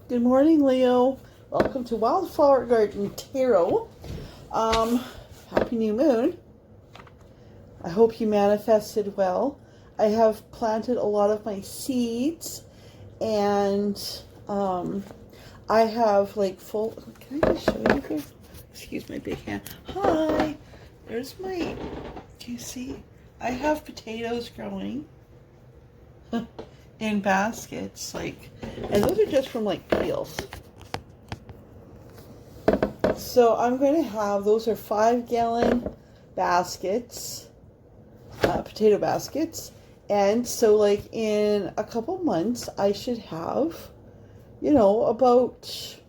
Good morning, Leo. Welcome to Wildflower Garden Tarot. Happy new moon. I hope you manifested well. I have planted a lot of my seeds, and I have like full. Can I just show you here? Excuse my big hand. Hi. There's my. Do you see? I have potatoes growing in baskets, like, and those are just from like peels. So I'm going to have, those are 5-gallon baskets, potato baskets. And so like in a couple months, I should have, you know, about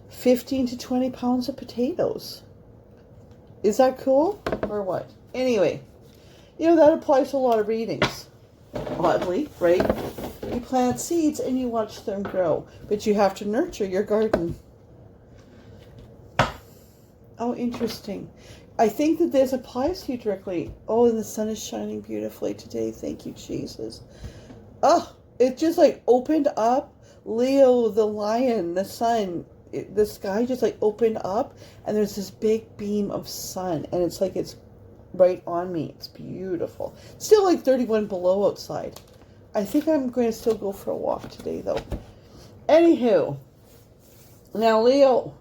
15 to 20 pounds of potatoes. Is that cool or what? Anyway, you know, that applies to a lot of readings. Oddly, right? You plant seeds and you watch them grow, but you have to nurture your garden. Oh, interesting. I think that this applies to you directly. Oh, and the sun is shining beautifully today. Thank you, Jesus. Oh, it just like opened up. Leo, the lion, the sun, the sky just like opened up, and there's this big beam of sun, and it's like it's right on me. It's beautiful. Still like 31 below outside. I think I'm going to still go for a walk today, though. Anywho, now Leo,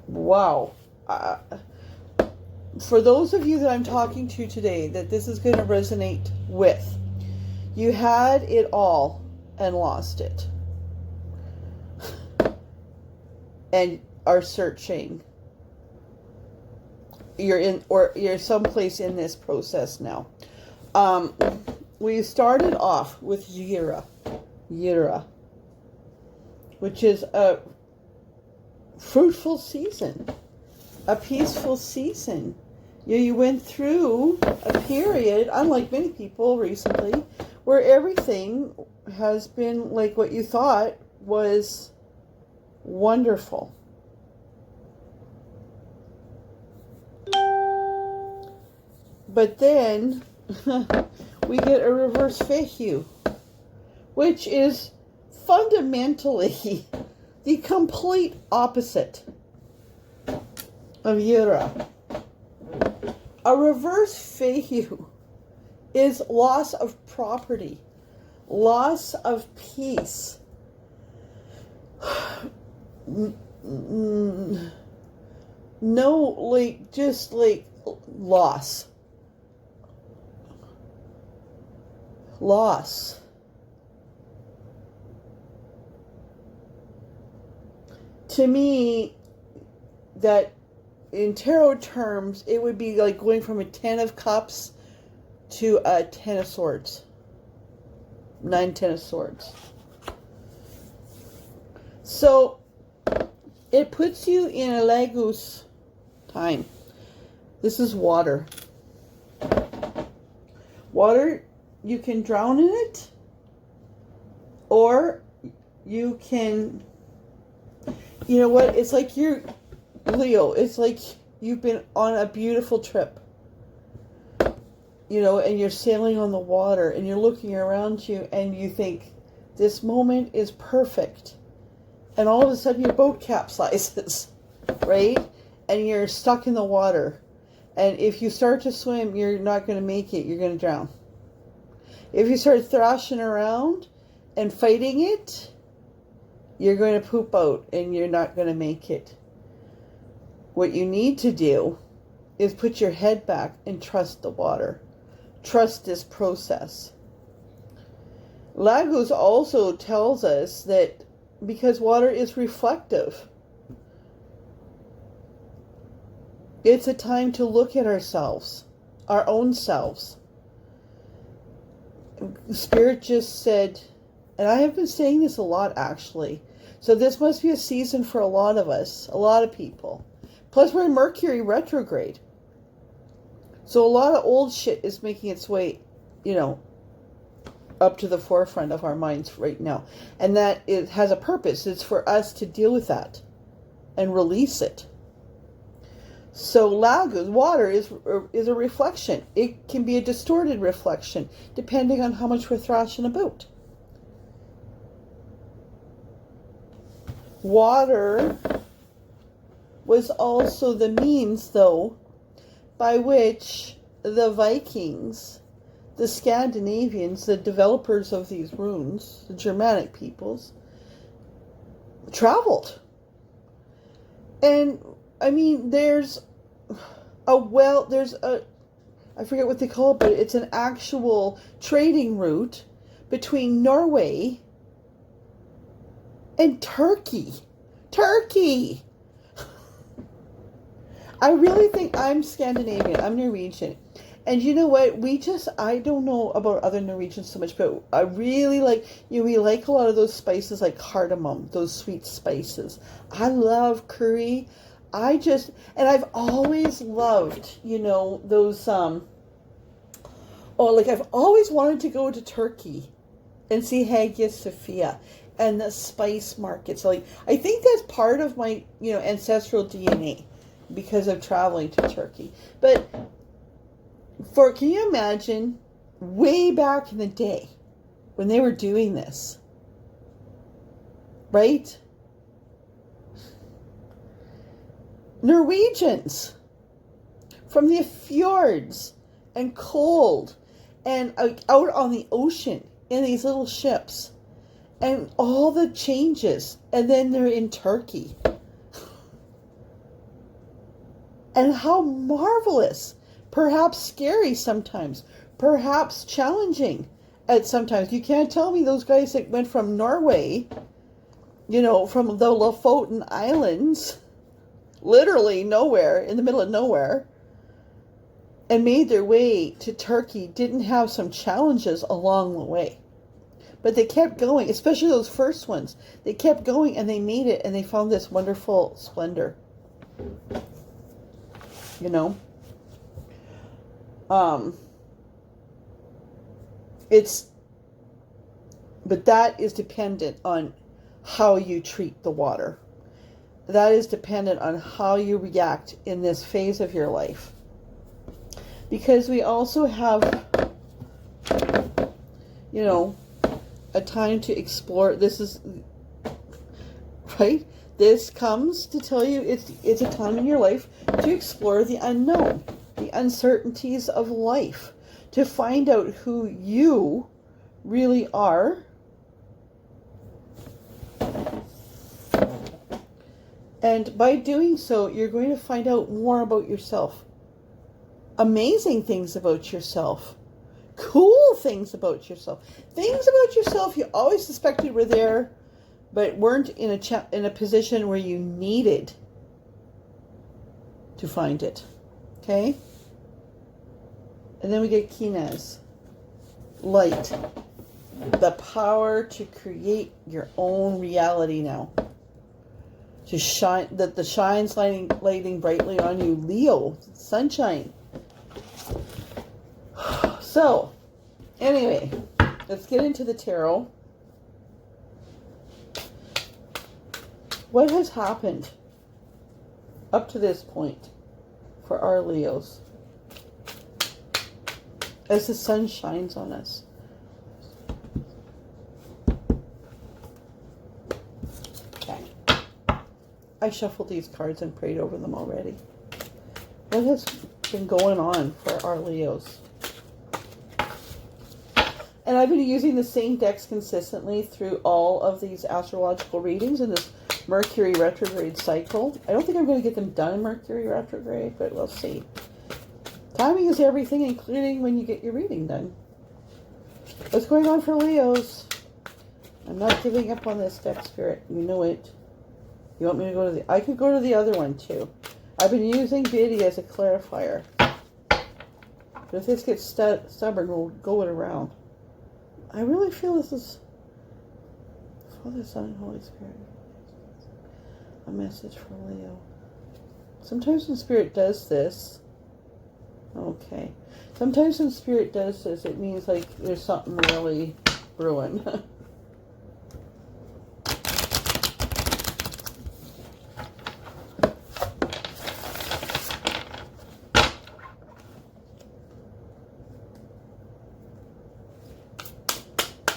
wow. For those of you that I'm talking to today, that this is going to resonate with, you had it all and lost it, and are searching. You're someplace in this process now. We started off with Yira, which is a fruitful season, a peaceful season. You went through a period, unlike many people recently, where everything has been like what you thought was wonderful. But then we get a reverse Fehu, which is fundamentally the complete opposite of Yira. A reverse Fehu is loss of property, loss of peace. No, like, just like loss. Loss. To me, that in tarot terms, it would be like going from a 10 of cups to a 10 of swords. 9, 10 of swords. So it puts you in a Lagos time. This is water. Water, you can drown in it, or you can, you know what, it's like you're, Leo, it's like you've been on a beautiful trip, you know, and you're sailing on the water, and you're looking around you, and you think, this moment is perfect, and all of a sudden your boat capsizes, right, and you're stuck in the water, and if you start to swim, you're not going to make it, you're going to drown. If you start thrashing around and fighting it, you're going to poop out and you're not going to make it. What you need to do is put your head back and trust the water. Trust this process. Lagos also tells us that because water is reflective, it's a time to look at ourselves, our own selves. Spirit just said, and I have been saying this a lot actually, so this must be a season for a lot of us, a lot of people. Plus we're in Mercury retrograde. So a lot of old shit is making its way, you know, up to the forefront of our minds right now. And that it has a purpose. It's for us to deal with that and release it. So lagoon, water is a reflection. It can be a distorted reflection, depending on how much we're thrashing about. Water was also the means, though, by which the Vikings, the Scandinavians, the developers of these runes, the Germanic peoples, traveled. And I mean, there's a I forget what they call it, but it's an actual trading route between Norway and Turkey. Turkey! I really think I'm Scandinavian. I'm Norwegian. And you know what? I don't know about other Norwegians so much, but I really like, we like a lot of those spices like cardamom, those sweet spices. I love curry. And I've always loved, those, I've always wanted to go to Turkey and see Hagia Sophia and the spice markets. I think that's part of my, ancestral DNA because of traveling to Turkey. But can you imagine way back in the day when they were doing this, right? Norwegians from the fjords and cold and out on the ocean in these little ships and all the changes, and then they're in Turkey. And how marvelous, perhaps scary sometimes, perhaps challenging at sometimes. You can't tell me those guys that went from Norway, from the Lofoten Islands, literally nowhere, in the middle of nowhere, and made their way to Turkey, didn't have some challenges along the way. But they kept going, especially those first ones. They kept going and they made it, and they found this wonderful splendor. But that is dependent on how you treat the water. That is dependent on how you react in this phase of your life. Because we also have, a time to explore. This is, right? This comes to tell you it's a time in your life to explore the unknown, the uncertainties of life, to find out who you really are. And by doing so, you're going to find out more about yourself. Amazing things about yourself. Cool things about yourself. Things about yourself you always suspected were there, but weren't in a position where you needed to find it. Okay? And then we get Kinez. Light. The power to create your own reality now. To shine, that the shine's lighting brightly on you. Leo. Sunshine. So, anyway, let's get into the tarot. What has happened up to this point for our Leos as the sun shines on us? Okay. I shuffled these cards and prayed over them already. What has been going on for our Leos? And I've been using the same decks consistently through all of these astrological readings in this Mercury retrograde cycle. I don't think I'm going to get them done in Mercury retrograde, but we'll see. Timing is everything, including when you get your reading done. What's going on for Leos? I'm not giving up on this deck, Spirit. You know it. You want me to go to I could go to the other one, too. I've been using Biddy as a clarifier. But if this gets stubborn, we'll go it around. I really feel this is Father, Son, and Holy Spirit. A message for Leo. Sometimes when Spirit does this, okay. Sometimes when Spirit does this, it means like there's something really brewing.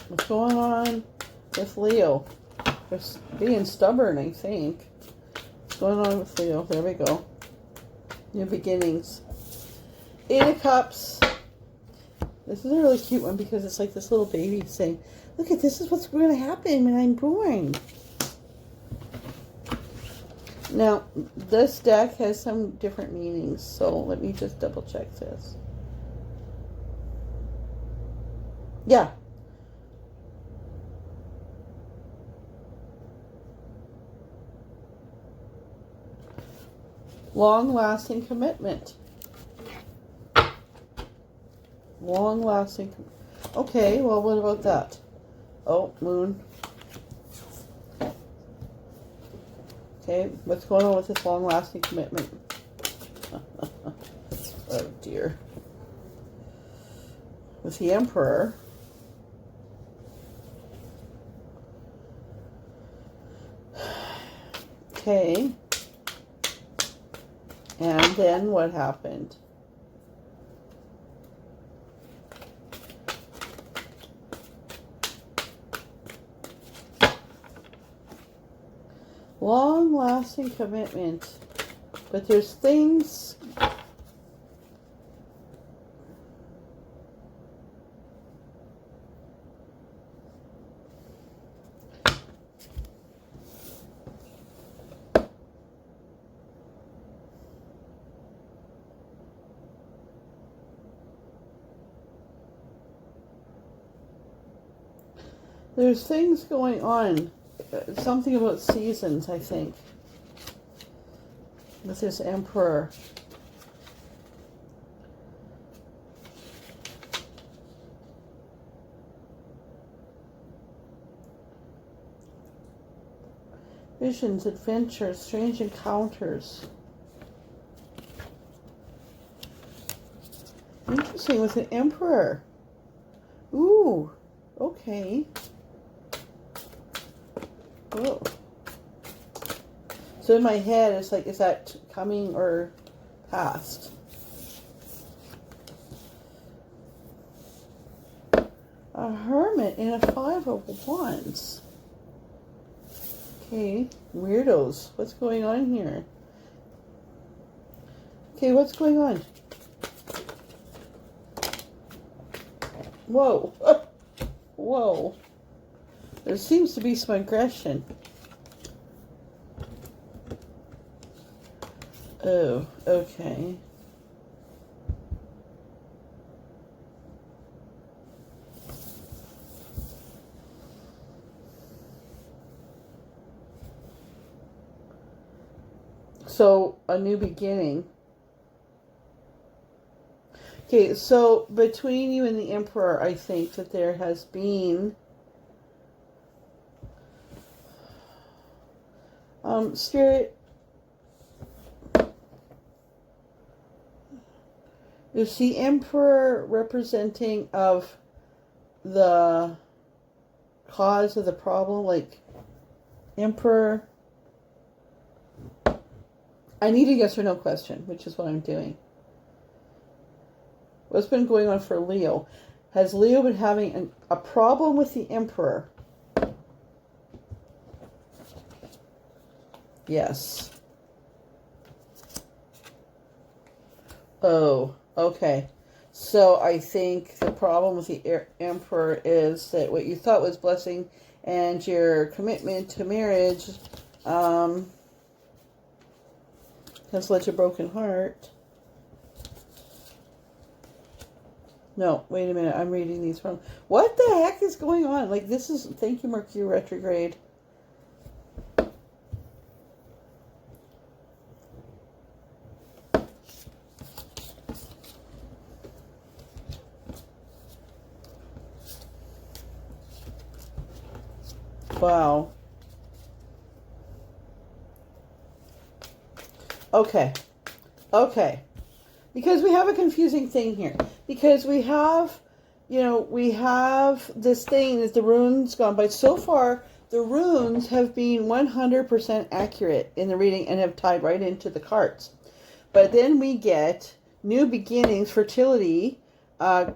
What's going on with Leo? Just being stubborn, I think. What's going on with Leo? There we go. New beginnings. 8 of Cups. This is a really cute one because it's like this little baby saying, look at this is what's going to happen when I'm born. Now, this deck has some different meanings, so let me just double check this. Yeah. Long-lasting commitment. Long-lasting. Okay, well, what about that? Oh, moon. Okay, what's going on with this long-lasting commitment? Oh, dear. With the Emperor. Okay. And then what happened? Long-lasting commitment. But there's things... There's things going on. Something about seasons, I think. With this Emperor. Visions, adventures, strange encounters. Interesting, with an Emperor. Ooh, okay. Oh. So in my head, it's like, is that coming or past? A Hermit and a 5 of Wands. Okay, weirdos. What's going on here? Okay, what's going on? Whoa. Whoa. There seems to be some aggression. Oh, okay. So, a new beginning. Okay, so between you and the Emperor, I think that there has been... Spirit, is the Emperor representing of the cause of the problem? Like, Emperor, I need a yes or no question, which is what I'm doing. What's been going on for Leo? Has Leo been having a problem with the Emperor? Yes. Oh, okay. So I think the problem with the Emperor is that what you thought was blessing and your commitment to marriage has led to a broken heart. No, wait a minute. I'm reading these wrong. What the heck is going on? Like, this is... Thank you, Mercury retrograde. Wow. Okay. Okay. Because we have a confusing thing here. Because we have, you know, we have this thing that the runes gone by. So far, the runes have been 100% accurate in the reading and have tied right into the cards. But then we get new beginnings, fertility,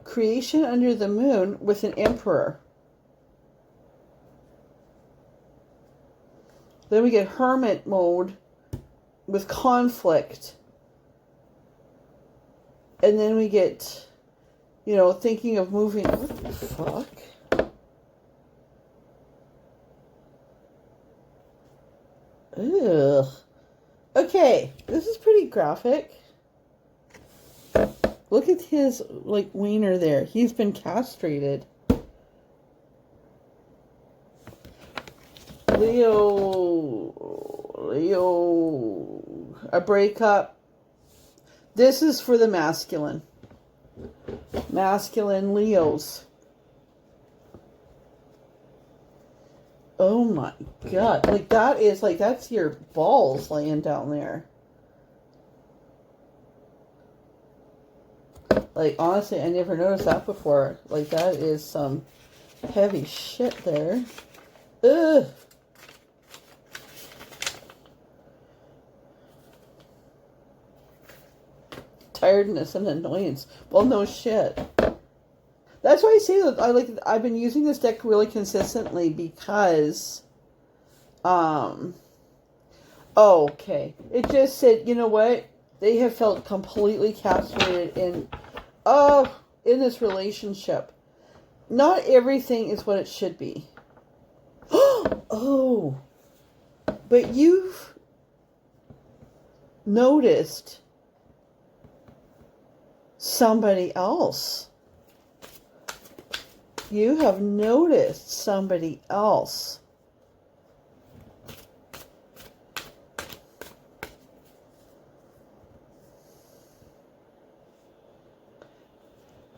creation under the moon with an Emperor. Then we get hermit mode with conflict. And then we get, you know, thinking of moving. What the fuck? Ugh. Okay, this is pretty graphic. Look at his, like, wiener there. He's been castrated. Leo, a breakup. This is for the masculine. Masculine Leos. Oh my God. Like, that is, like, that's your balls laying down there. Like, honestly, I never noticed that before. Like, that is some heavy shit there. Ugh. Tiredness and annoyance. Well, no shit. That's why I say that I've been using this deck really consistently because, okay. It just said, you know what? They have felt completely castrated in this relationship. Not everything is what it should be. Oh. But you've noticed somebody else. You have noticed somebody else.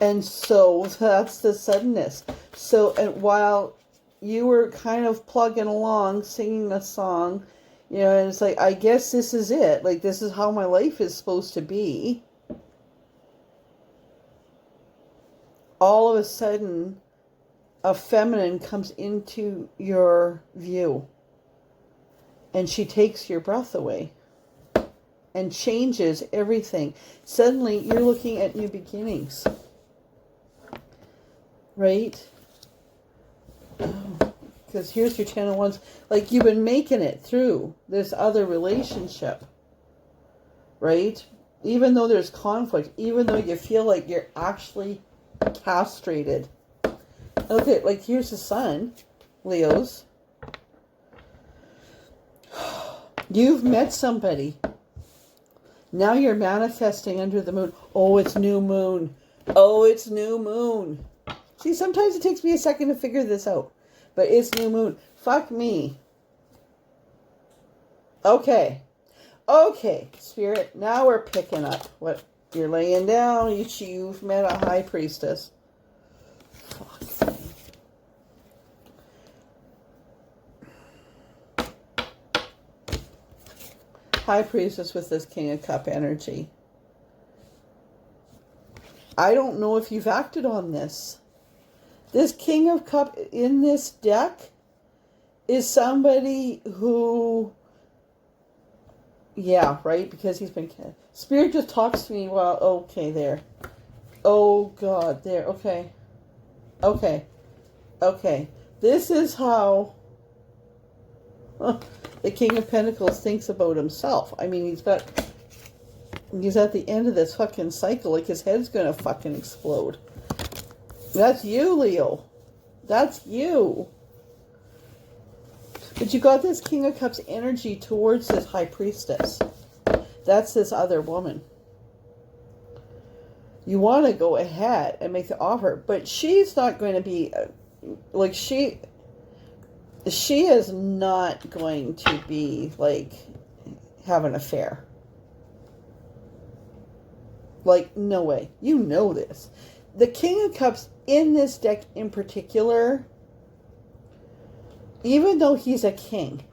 And so that's the suddenness. So, and while you were kind of plugging along, singing a song, you know, and it's like, I guess this is it. Like, this is how my life is supposed to be. All of a sudden, a feminine comes into your view. And she takes your breath away. And changes everything. Suddenly, you're looking at new beginnings. Right? Because here's your 10 of Wands. Like, you've been making it through this other relationship. Right? Even though there's conflict. Even though you feel like you're actually castrated. Okay, like, here's the sun. Leos. You've met somebody. Now you're manifesting under the moon. Oh, it's new moon. Oh, it's new moon. See, sometimes it takes me a second to figure this out. But it's new moon. Fuck me. Okay. Okay, Spirit. Now we're picking up what you're laying down. You've met a high priestess. Fuck me. High priestess with this King of Cup energy. I don't know if you've acted on this. This King of Cup in this deck is somebody who, yeah, right? Because he's been, Spirit just talks to me while, okay, there. Oh, God, there, okay. Okay. Okay. This is how the King of Pentacles thinks about himself. I mean, he's at the end of this fucking cycle, like his head's gonna fucking explode. That's you, Leo. That's you. But you got this King of Cups energy towards this High Priestess. That's this other woman. You want to go ahead and make the offer, but she's not going to be, like, she is not going to be, like, have an affair. Like, no way. You know this. The King of Cups in this deck in particular, even though he's a king,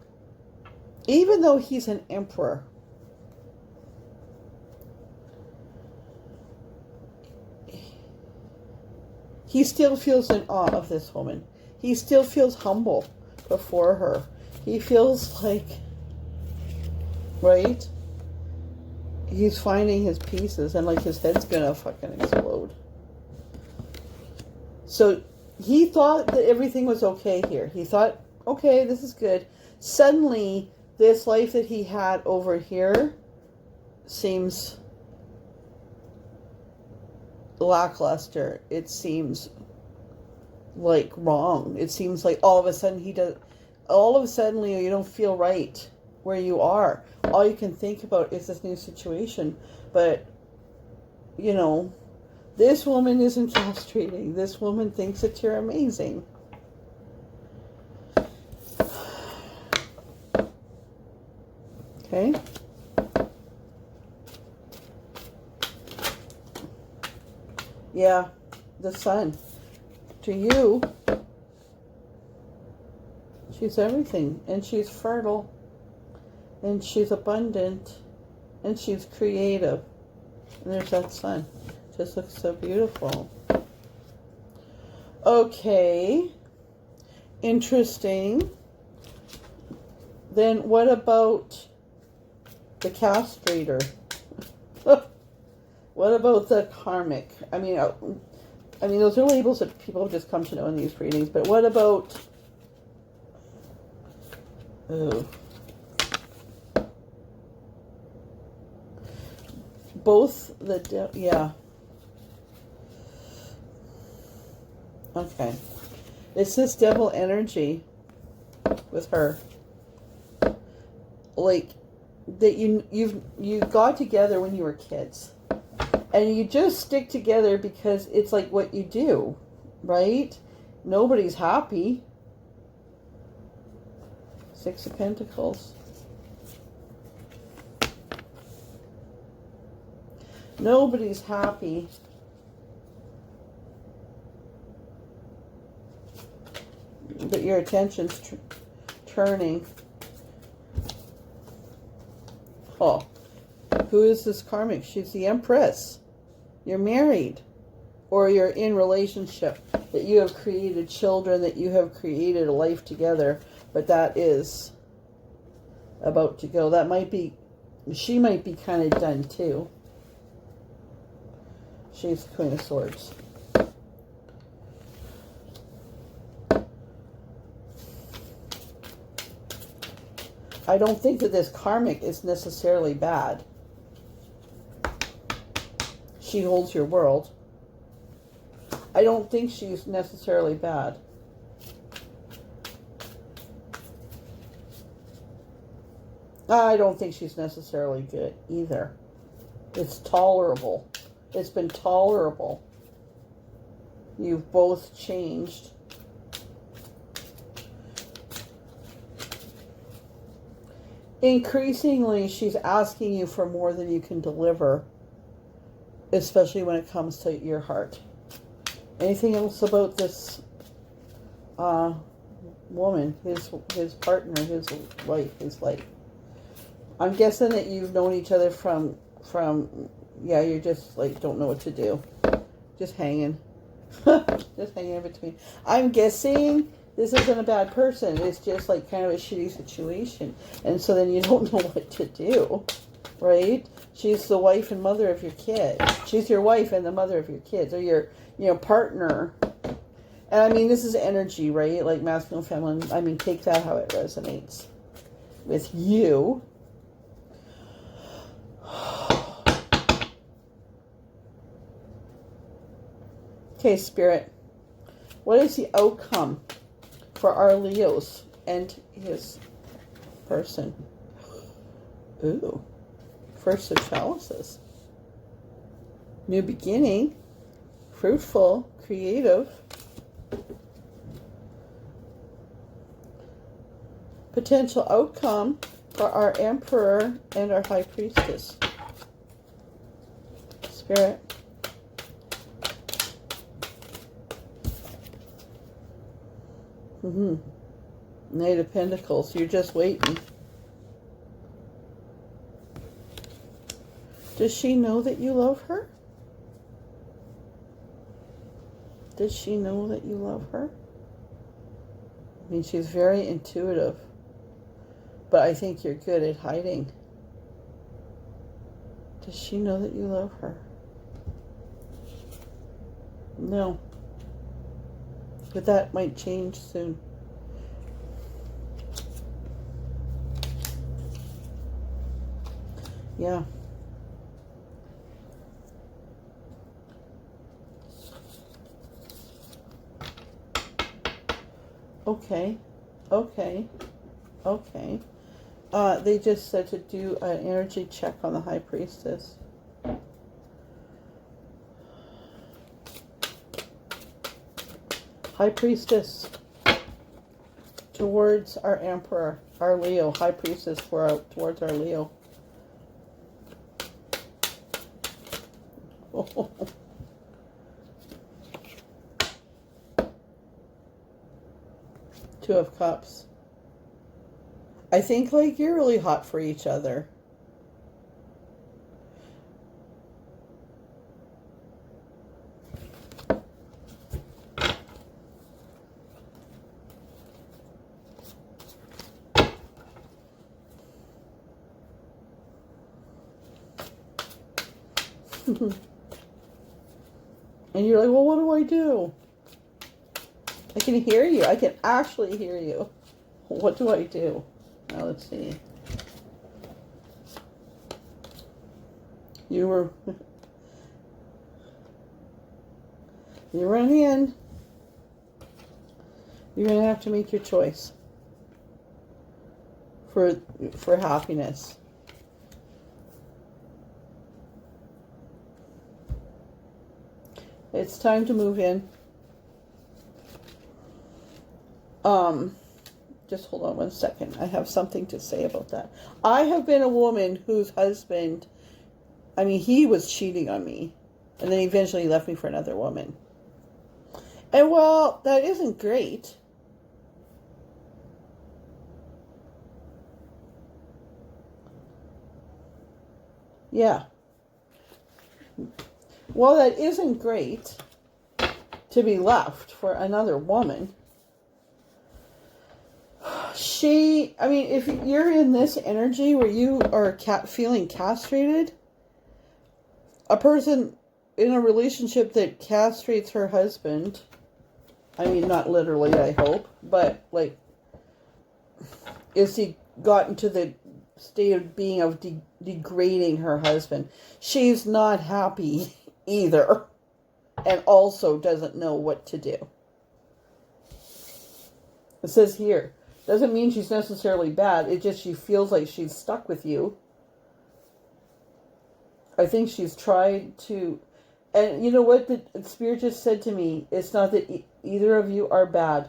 even though he's an emperor, he still feels in awe of this woman. He still feels humble before her. He feels like, right? He's finding his pieces and like his head's gonna fucking explode. So he thought that everything was okay here. He thought, okay, this is good. Suddenly, this life that he had over here seems lackluster. It seems like wrong. It seems like all of a sudden Leo, you don't feel right where you are. All you can think about is this new situation. But, you know, this woman isn't castrating. This woman thinks that you're amazing. Okay? Yeah, the sun. To you, she's everything. And she's fertile. And she's abundant. And she's creative. And there's that sun. Just looks so beautiful. Okay. Interesting. Then what about the castrator? What about the karmic? I mean, those are labels that people have just come to know in these readings. But what about... both the... yeah. Okay. It's this devil energy with her. Like, that you got together when you were kids. And you just stick together because it's like what you do, right? Nobody's happy. Six of Pentacles. Nobody's happy. But your attention's turning. Oh. Who is this karmic? She's the Empress. You're married. Or you're in relationship. That you have created children. That you have created a life together. But that is about to go. That might be... she might be kind of done too. She's the Queen of Swords. I don't think that this karmic is necessarily bad. She holds your world. I don't think she's necessarily bad. I don't think she's necessarily good either. It's tolerable. It's been tolerable. You've both changed. Increasingly, she's asking you for more than you can deliver, especially when it comes to your heart. Anything else about this woman, his partner, his wife, his life? I'm guessing that you've known each other from yeah, you're just like don't know what to do, just hanging, just hanging in between. I'm guessing this isn't a bad person. It's just like kind of a shitty situation. And so then you don't know what to do, right? She's the wife and mother of your kid. She's your wife and the mother of your kids, or your, partner. And I mean, this is energy, right? Like masculine, feminine. I mean, take that how it resonates with you. Okay, Spirit. What is the outcome for our Leos and his person? Ooh. First of chalices. New beginning. Fruitful. Creative. Potential outcome for our Emperor and our High Priestess. Spirit. Knight of Pentacles. You're just waiting. Does she know that you love her? Does she know that you love her? I mean, she's very intuitive. But I think you're good at hiding. Does she know that you love her? No. But that might change soon. Yeah. Okay. Okay. Okay. They just said to do an energy check on the High Priestess. High Priestess towards our Emperor, our Leo. High Priestess towards our Leo. Two of Cups. I think like you're really hot for each other. And you're like, well, what do I do? I can hear you. I can actually hear you. What do I do? Now let's see. You run in. You're gonna have to make your choice for happiness. It's time to move in. Just hold on one second. I have something to say about that. I have been a woman whose husband, I mean, he was cheating on me. And then eventually he left me for another woman. And well, that isn't great. Yeah. Well, that isn't great to be left for another woman. I mean, if you're in this energy where you are feeling castrated, a person in a relationship that castrates her husband, I mean, not literally, I hope, but like, is he gotten to the state of being degrading her husband? She's not happy either, and also doesn't know what to do. It says here, doesn't mean she's necessarily bad. It just she feels like she's stuck with you. I think she's tried to, and you know what the Spirit just said to me? It's not that either of you are bad.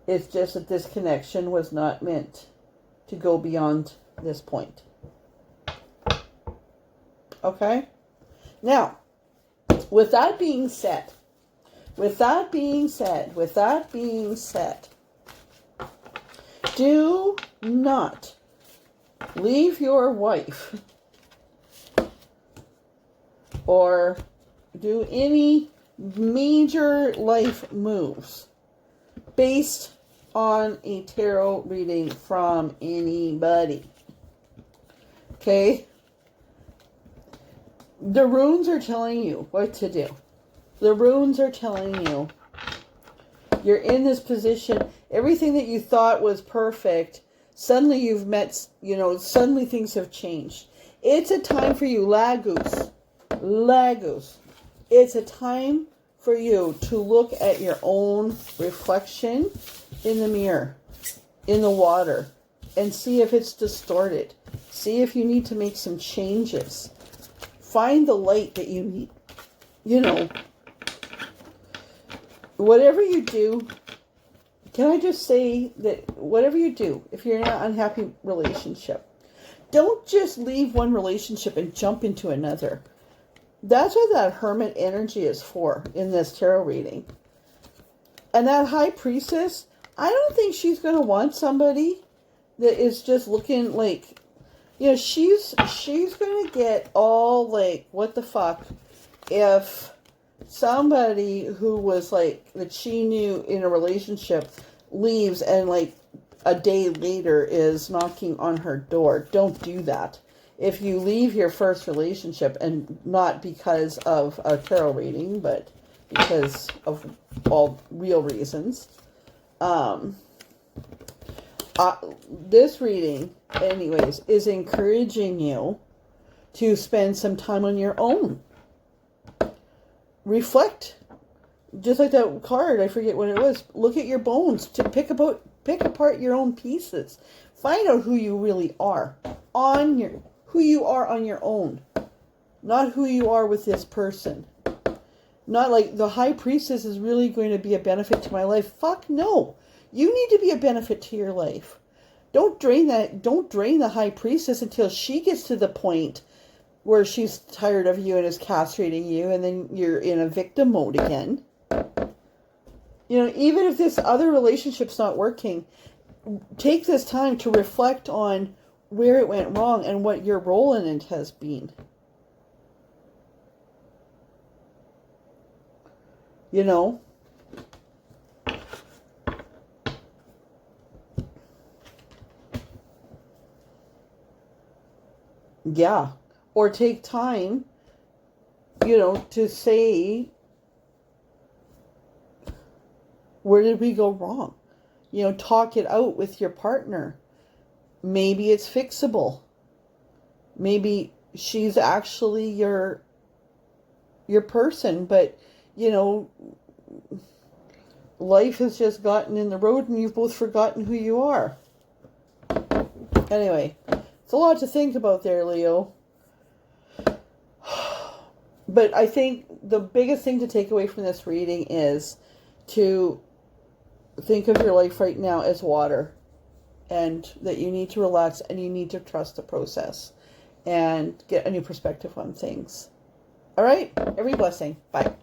It's just that this connection was not meant to go beyond this point. Okay? Now, with that being said, do not leave your wife or do any major life moves based on a tarot reading from anybody. Okay? The runes are telling you what to do. The runes are telling you you're in this position. Everything that you thought was perfect, suddenly you've met, suddenly things have changed. It's a time for you, Lagoose. It's a time for you to look at your own reflection in the mirror, in the water, and see if it's distorted. See if you need to make some changes. Find the light that you need. Whatever you do, can I just say that whatever you do, if you're in an unhappy relationship, don't just leave one relationship and jump into another. That's what that Hermit energy is for in this tarot reading. And that High Priestess, I don't think she's going to want somebody that is just looking like, she's going to get all like, what the fuck, if somebody who was like, that she knew in a relationship leaves and like a day later is knocking on her door. Don't do that. If you leave your first relationship, and not because of a tarot reading, but because of all real reasons, This reading, anyways, is encouraging you to spend some time on your own. Reflect. Just like that card, I forget what it was. Look at your bones to pick apart your own pieces. Find out who you really are who you are on your own, not who you are with this person. Not like the High Priestess is really going to be a benefit to my life. Fuck no. You need to be a benefit to your life. Don't drain the High Priestess until she gets to the point where she's tired of you and is castrating you, and then you're in a victim mode again. You know, even if this other relationship's not working, take this time to reflect on where it went wrong and what your role in it has been. You know? Yeah. Or take time, you know, to say, where did we go wrong? You know, talk it out with your partner. Maybe it's fixable. Maybe she's actually your person, but, you know, life has just gotten in the road and you've both forgotten who you are. Anyway, it's a lot to think about there, Leo. But I think the biggest thing to take away from this reading is to think of your life right now as water, and that you need to relax and you need to trust the process and get a new perspective on things. All right? Every blessing. Bye.